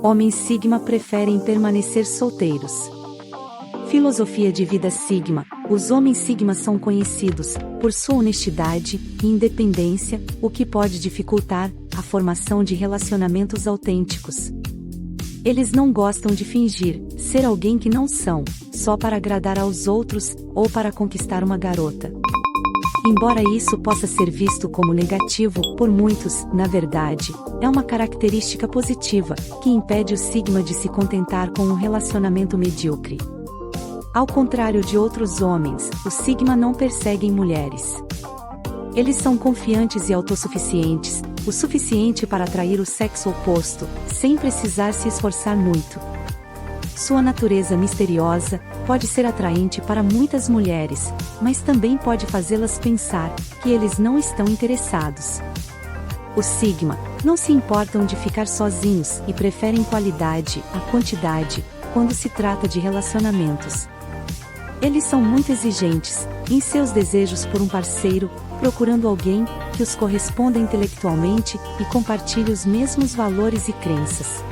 Homens Sigma preferem permanecer solteiros. Filosofia de vida Sigma. Os homens Sigma são conhecidos por sua honestidade e independência, o que pode dificultar a formação de relacionamentos autênticos. Eles não gostam de fingir ser alguém que não são, só para agradar aos outros ou para conquistar uma garota. Embora isso possa ser visto como negativo por muitos, na verdade, é uma característica positiva que impede o Sigma de se contentar com um relacionamento medíocre. Ao contrário de outros homens, os Sigma não perseguem mulheres. Eles são confiantes e autossuficientes, o suficiente para atrair o sexo oposto, sem precisar se esforçar muito. Sua natureza misteriosa pode ser atraente para muitas mulheres, mas também pode fazê-las pensar que eles não estão interessados. Os Sigma não se importam de ficar sozinhos e preferem qualidade à quantidade quando se trata de relacionamentos. Eles são muito exigentes em seus desejos por um parceiro, procurando alguém que os corresponda intelectualmente e compartilhe os mesmos valores e crenças.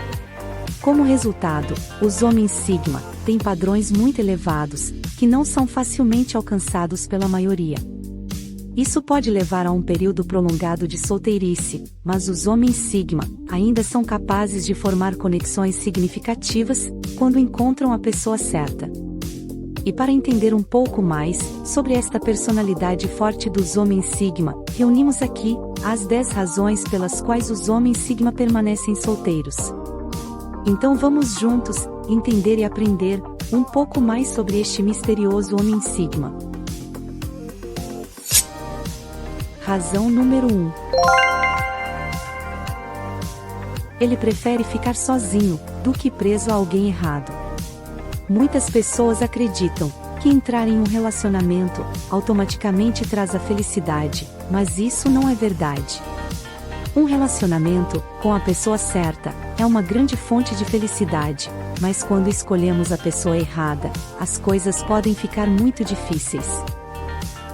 Como resultado, os homens Sigma têm padrões muito elevados, que não são facilmente alcançados pela maioria. Isso pode levar a um período prolongado de solteirice, mas os homens Sigma ainda são capazes de formar conexões significativas quando encontram a pessoa certa. E para entender um pouco mais sobre esta personalidade forte dos homens Sigma, reunimos aqui as 10 razões pelas quais os homens Sigma permanecem solteiros. Então vamos juntos entender e aprender um pouco mais sobre este misterioso homem Sigma. Razão número 1. Ele prefere ficar sozinho do que preso a alguém errado. Muitas pessoas acreditam que entrar em um relacionamento automaticamente traz a felicidade, mas isso não é verdade. Um relacionamento com a pessoa certa é uma grande fonte de felicidade, mas quando escolhemos a pessoa errada, as coisas podem ficar muito difíceis.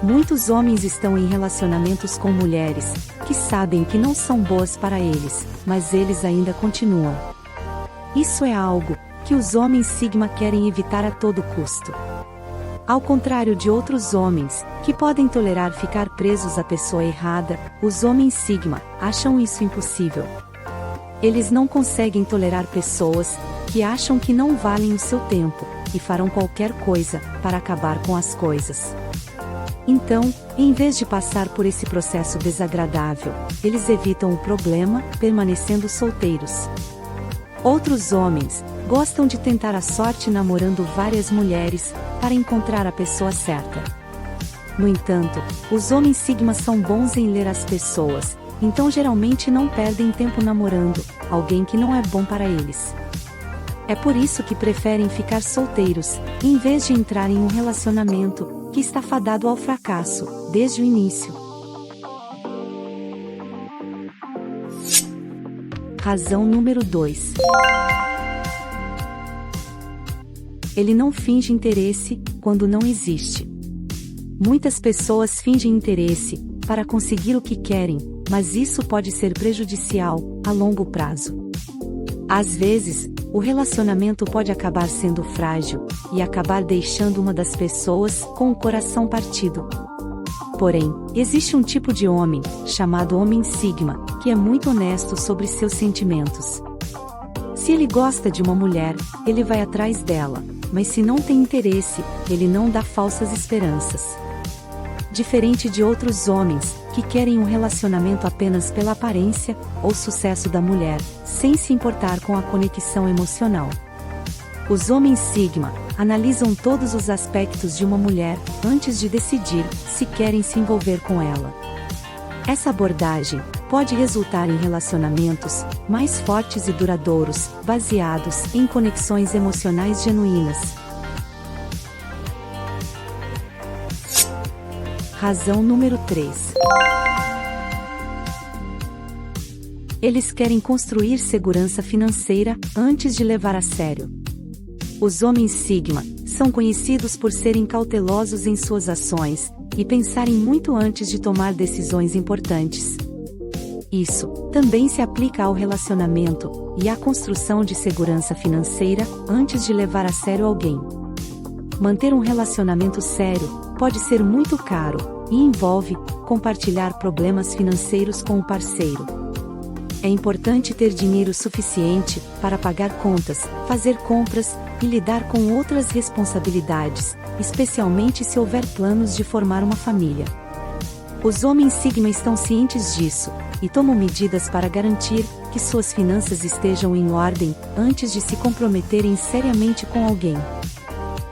Muitos homens estão em relacionamentos com mulheres que sabem que não são boas para eles, mas eles ainda continuam. Isso é algo que os homens Sigma querem evitar a todo custo. Ao contrário de outros homens, que podem tolerar ficar presos à pessoa errada, os homens Sigma acham isso impossível. Eles não conseguem tolerar pessoas que acham que não valem o seu tempo, e farão qualquer coisa para acabar com as coisas. Então, em vez de passar por esse processo desagradável, eles evitam o problema, permanecendo solteiros. Outros homens gostam de tentar a sorte namorando várias mulheres para encontrar a pessoa certa. No entanto, os homens Sigma são bons em ler as pessoas, então geralmente não perdem tempo namorando alguém que não é bom para eles. É por isso que preferem ficar solteiros, em vez de entrar em um relacionamento que está fadado ao fracasso desde o início. Razão número 2. Ele não finge interesse quando não existe. Muitas pessoas fingem interesse para conseguir o que querem, mas isso pode ser prejudicial a longo prazo. Às vezes, o relacionamento pode acabar sendo frágil e acabar deixando uma das pessoas com o coração partido. Porém, existe um tipo de homem, chamado homem Sigma, que é muito honesto sobre seus sentimentos. Se ele gosta de uma mulher, ele vai atrás dela, mas se não tem interesse, ele não dá falsas esperanças. Diferente de outros homens, que querem um relacionamento apenas pela aparência ou sucesso da mulher, sem se importar com a conexão emocional. Os homens Sigma analisam todos os aspectos de uma mulher antes de decidir se querem se envolver com ela. Essa abordagem pode resultar em relacionamentos mais fortes e duradouros, baseados em conexões emocionais genuínas. Razão número 3. Eles querem construir segurança financeira antes de levar a sério. Os homens Sigma são conhecidos por serem cautelosos em suas ações e pensarem muito antes de tomar decisões importantes. Isso também se aplica ao relacionamento e à construção de segurança financeira antes de levar a sério alguém. Manter um relacionamento sério pode ser muito caro e envolve compartilhar problemas financeiros com o parceiro. É importante ter dinheiro suficiente para pagar contas, fazer compras e lidar com outras responsabilidades, especialmente se houver planos de formar uma família. Os homens Sigma estão cientes disso e tomam medidas para garantir que suas finanças estejam em ordem antes de se comprometerem seriamente com alguém.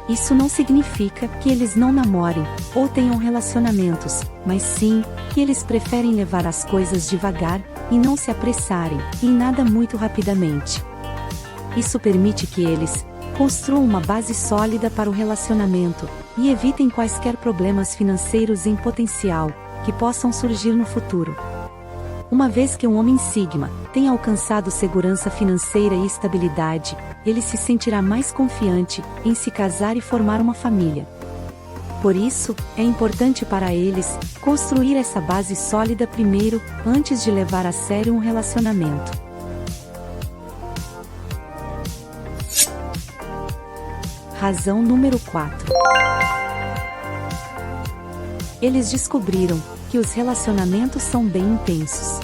Isso não significa que eles não namorem ou tenham relacionamentos, mas sim que eles preferem levar as coisas devagar e não se apressarem em nada muito rapidamente. Isso permite que eles construam uma base sólida para o relacionamento e evitem quaisquer problemas financeiros em potencial que possam surgir no futuro. Uma vez que um homem Sigma tenha alcançado segurança financeira e estabilidade, ele se sentirá mais confiante em se casar e formar uma família. Por isso, é importante para eles construir essa base sólida primeiro, antes de levar a sério um relacionamento. Razão número 4. Eles descobriram que os relacionamentos são bem intensos.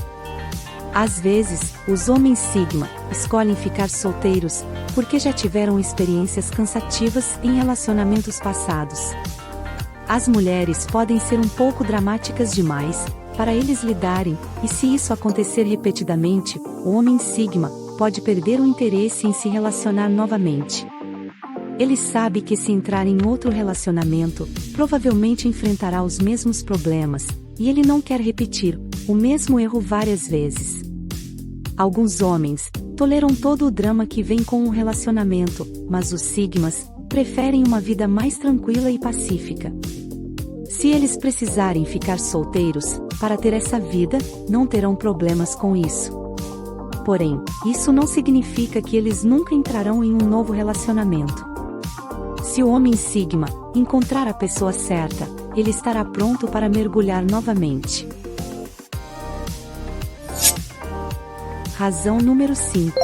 Às vezes, os homens Sigma escolhem ficar solteiros porque já tiveram experiências cansativas em relacionamentos passados. As mulheres podem ser um pouco dramáticas demais para eles lidarem, e se isso acontecer repetidamente, o homem Sigma pode perder o interesse em se relacionar novamente. Ele sabe que se entrar em outro relacionamento, provavelmente enfrentará os mesmos problemas, e ele não quer repetir o mesmo erro várias vezes. Alguns homens toleram todo o drama que vem com um relacionamento, mas os Sigmas preferem uma vida mais tranquila e pacífica. Se eles precisarem ficar solteiros para ter essa vida, não terão problemas com isso. Porém, isso não significa que eles nunca entrarão em um novo relacionamento. Se o homem Sigma encontrar a pessoa certa, ele estará pronto para mergulhar novamente. Razão número 5.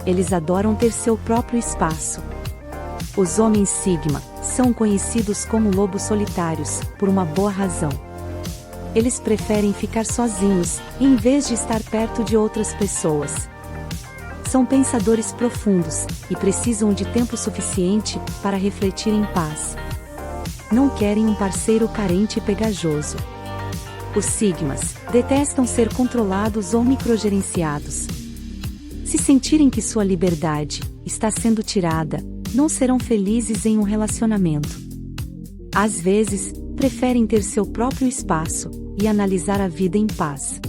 Eles adoram ter seu próprio espaço. Os homens Sigma são conhecidos como lobos solitários, por uma boa razão. Eles preferem ficar sozinhos, em vez de estar perto de outras pessoas. São pensadores profundos, e precisam de tempo suficiente para refletir em paz. Não querem um parceiro carente e pegajoso. Os Sigmas detestam ser controlados ou microgerenciados. Se sentirem que sua liberdade está sendo tirada, não serão felizes em um relacionamento. Às vezes, preferem ter seu próprio espaço e analisar a vida em paz.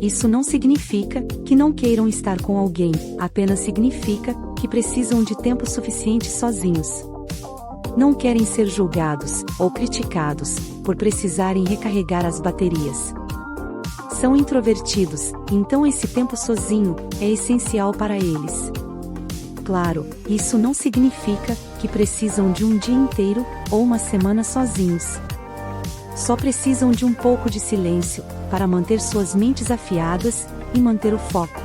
Isso não significa que não queiram estar com alguém, apenas significa que precisam de tempo suficiente sozinhos. Não querem ser julgados ou criticados por precisarem recarregar as baterias. São introvertidos, então esse tempo sozinho é essencial para eles. Claro, isso não significa que precisam de um dia inteiro ou uma semana sozinhos. Só precisam de um pouco de silêncio para manter suas mentes afiadas e manter o foco.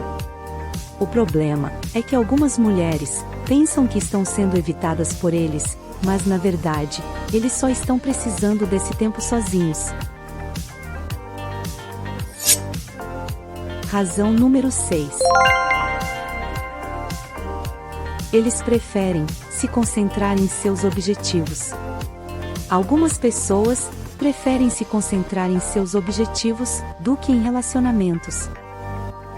O problema é que algumas mulheres pensam que estão sendo evitadas por eles, mas na verdade, eles só estão precisando desse tempo sozinhos. Razão número 6. Eles preferem se concentrar em seus objetivos. Algumas pessoas preferem se concentrar em seus objetivos do que em relacionamentos.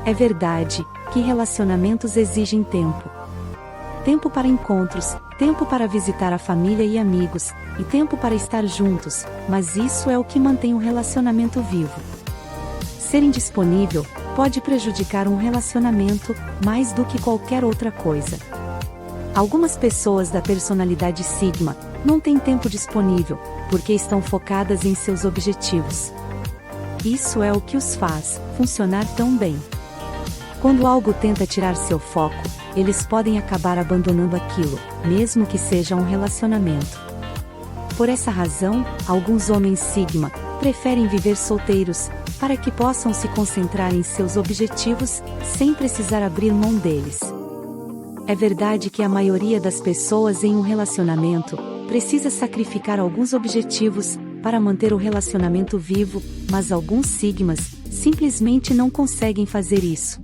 É verdade que relacionamentos exigem tempo. Tempo para encontros, tempo para visitar a família e amigos, e tempo para estar juntos, mas isso é o que mantém o relacionamento vivo. Ser indisponível pode prejudicar um relacionamento mais do que qualquer outra coisa. Algumas pessoas da personalidade Sigma não têm tempo disponível, porque estão focadas em seus objetivos. Isso é o que os faz funcionar tão bem. Quando algo tenta tirar seu foco, eles podem acabar abandonando aquilo, mesmo que seja um relacionamento. Por essa razão, alguns homens Sigma preferem viver solteiros, para que possam se concentrar em seus objetivos, sem precisar abrir mão deles. É verdade que a maioria das pessoas em um relacionamento precisa sacrificar alguns objetivos para manter o relacionamento vivo, mas alguns sigmas simplesmente não conseguem fazer isso.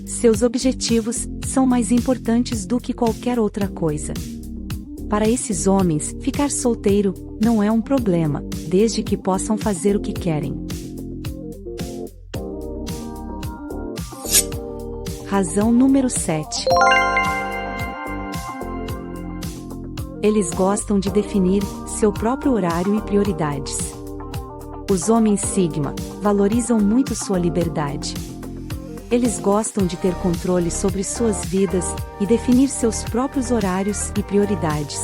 Seus objetivos são mais importantes do que qualquer outra coisa. Para esses homens, ficar solteiro não é um problema, desde que possam fazer o que querem. Razão número 7. Eles gostam de definir seu próprio horário e prioridades. Os homens Sigma valorizam muito sua liberdade. Eles gostam de ter controle sobre suas vidas e definir seus próprios horários e prioridades.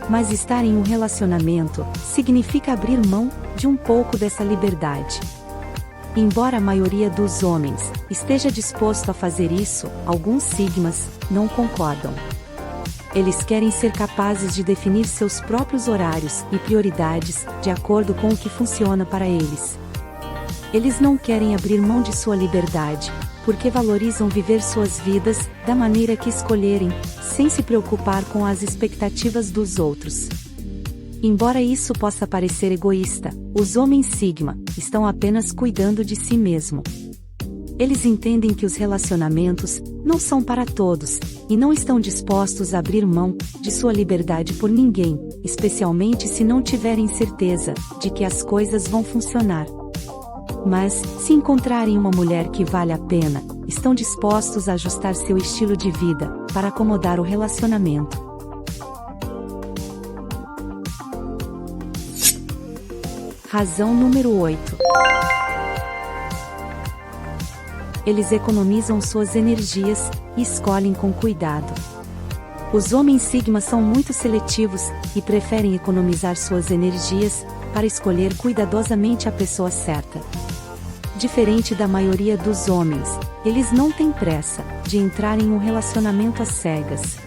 Mas estar em um relacionamento significa abrir mão de um pouco dessa liberdade. Embora a maioria dos homens esteja disposto a fazer isso, alguns sigmas não concordam. Eles querem ser capazes de definir seus próprios horários e prioridades de acordo com o que funciona para eles. Eles não querem abrir mão de sua liberdade, porque valorizam viver suas vidas da maneira que escolherem, sem se preocupar com as expectativas dos outros. Embora isso possa parecer egoísta, os homens Sigma estão apenas cuidando de si mesmo. Eles entendem que os relacionamentos não são para todos, e não estão dispostos a abrir mão de sua liberdade por ninguém, especialmente se não tiverem certeza de que as coisas vão funcionar. Mas, se encontrarem uma mulher que vale a pena, estão dispostos a ajustar seu estilo de vida para acomodar o relacionamento. Razão número 8. Eles economizam suas energias e escolhem com cuidado. Os homens Sigma são muito seletivos e preferem economizar suas energias para escolher cuidadosamente a pessoa certa. Diferente da maioria dos homens, eles não têm pressa de entrar em um relacionamento às cegas.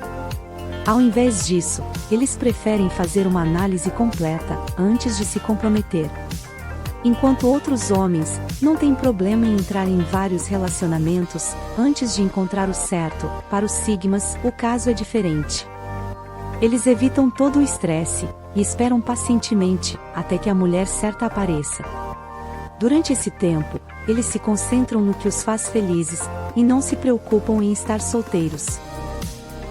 Ao invés disso, eles preferem fazer uma análise completa antes de se comprometer. Enquanto outros homens não têm problema em entrar em vários relacionamentos antes de encontrar o certo, para os sigmas o caso é diferente. Eles evitam todo o estresse e esperam pacientemente até que a mulher certa apareça. Durante esse tempo, eles se concentram no que os faz felizes e não se preocupam em estar solteiros.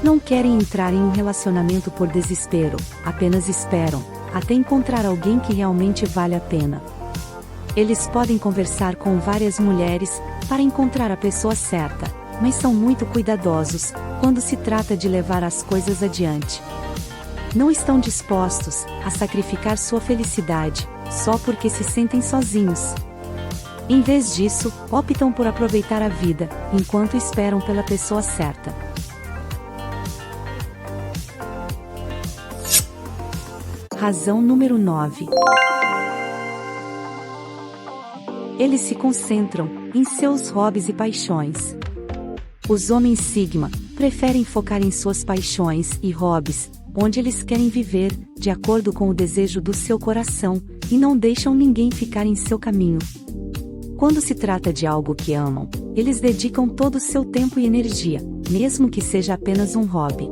Não querem entrar em um relacionamento por desespero, apenas esperam até encontrar alguém que realmente vale a pena. Eles podem conversar com várias mulheres para encontrar a pessoa certa, mas são muito cuidadosos quando se trata de levar as coisas adiante. Não estão dispostos a sacrificar sua felicidade só porque se sentem sozinhos. Em vez disso, optam por aproveitar a vida enquanto esperam pela pessoa certa. Razão número 9. Eles se concentram em seus hobbies e paixões. Os homens Sigma preferem focar em suas paixões e hobbies, onde eles querem viver, de acordo com o desejo do seu coração, e não deixam ninguém ficar em seu caminho. Quando se trata de algo que amam, eles dedicam todo o seu tempo e energia, mesmo que seja apenas um hobby.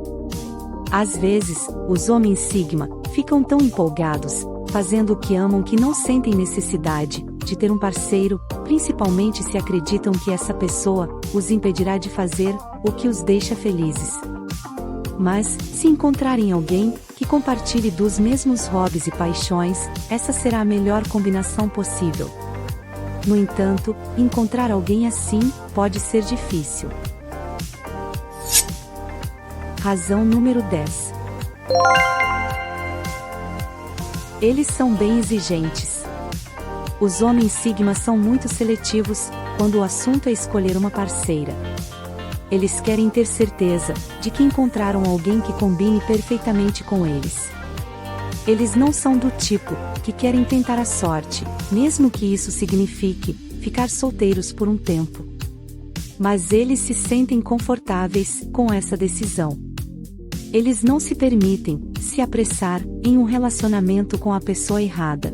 Às vezes, os homens Sigma ficam tão empolgados, fazendo o que amam que não sentem necessidade de ter um parceiro, principalmente se acreditam que essa pessoa os impedirá de fazer o que os deixa felizes. Mas, se encontrarem alguém que compartilhe dos mesmos hobbies e paixões, essa será a melhor combinação possível. No entanto, encontrar alguém assim pode ser difícil. Razão número 10. Eles são bem exigentes. Os homens Sigma são muito seletivos quando o assunto é escolher uma parceira. Eles querem ter certeza de que encontraram alguém que combine perfeitamente com eles. Eles não são do tipo que querem tentar a sorte, mesmo que isso signifique ficar solteiros por um tempo. Mas eles se sentem confortáveis com essa decisão. Eles não se permitem se apressar em um relacionamento com a pessoa errada.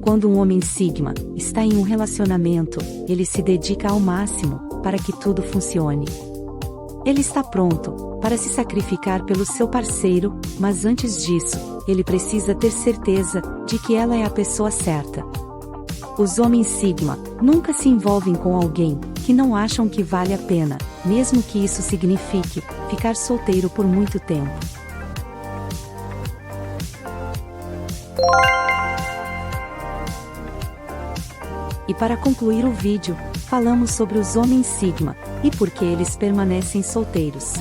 Quando um homem Sigma está em um relacionamento, ele se dedica ao máximo para que tudo funcione. Ele está pronto para se sacrificar pelo seu parceiro, mas antes disso, ele precisa ter certeza de que ela é a pessoa certa. Os homens Sigma nunca se envolvem com alguém que não acham que vale a pena, mesmo que isso signifique ficar solteiro por muito tempo. E para concluir o vídeo, falamos sobre os homens Sigma e por que eles permanecem solteiros.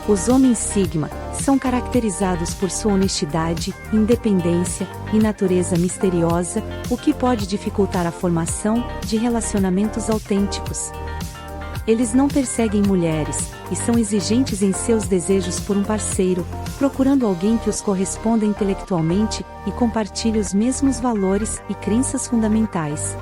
Os homens Sigma são caracterizados por sua honestidade, independência e natureza misteriosa, o que pode dificultar a formação de relacionamentos autênticos. Eles não perseguem mulheres e são exigentes em seus desejos por um parceiro, procurando alguém que os corresponda intelectualmente e compartilhe os mesmos valores e crenças fundamentais.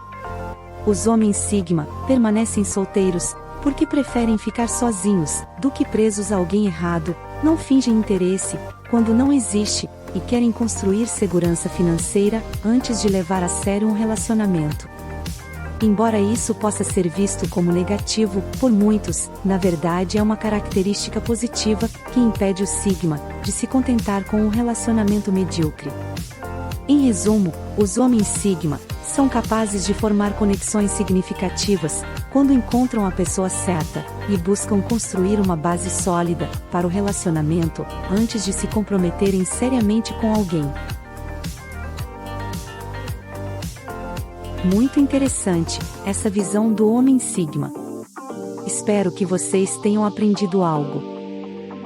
Os homens Sigma permanecem solteiros porque preferem ficar sozinhos do que presos a alguém errado, não fingem interesse quando não existe e querem construir segurança financeira antes de levar a sério um relacionamento. Embora isso possa ser visto como negativo por muitos, na verdade é uma característica positiva que impede o Sigma de se contentar com um relacionamento medíocre. Em resumo, os homens Sigma são capazes de formar conexões significativas quando encontram a pessoa certa e buscam construir uma base sólida para o relacionamento antes de se comprometerem seriamente com alguém. Muito interessante essa visão do homem Sigma. Espero que vocês tenham aprendido algo.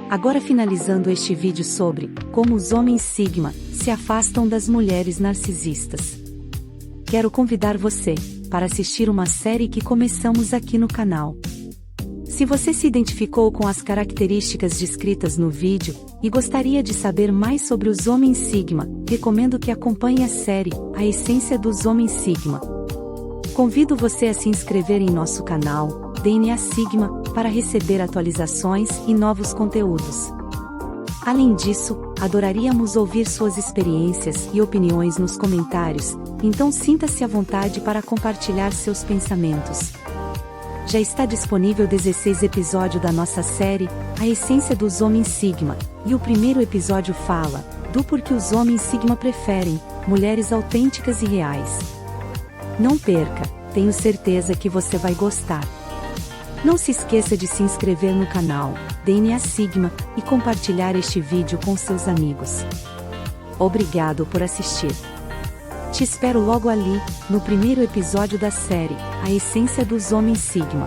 Agora finalizando este vídeo sobre como os homens Sigma se afastam das mulheres narcisistas. Quero convidar você para assistir uma série que começamos aqui no canal. Se você se identificou com as características descritas no vídeo e gostaria de saber mais sobre os homens Sigma, recomendo que acompanhe a série A Essência dos Homens Sigma. Convido você a se inscrever em nosso canal, DNA Sigma, para receber atualizações e novos conteúdos. Além disso, adoraríamos ouvir suas experiências e opiniões nos comentários, então sinta-se à vontade para compartilhar seus pensamentos. Já está disponível 16 episódios da nossa série, A Essência dos Homens Sigma, e o primeiro episódio fala do porquê os homens Sigma preferem mulheres autênticas e reais. Não perca, tenho certeza que você vai gostar. Não se esqueça de se inscrever no canal DNA Sigma e compartilhar este vídeo com seus amigos. Obrigado por assistir. Te espero logo ali, no primeiro episódio da série A Essência dos Homens Sigma.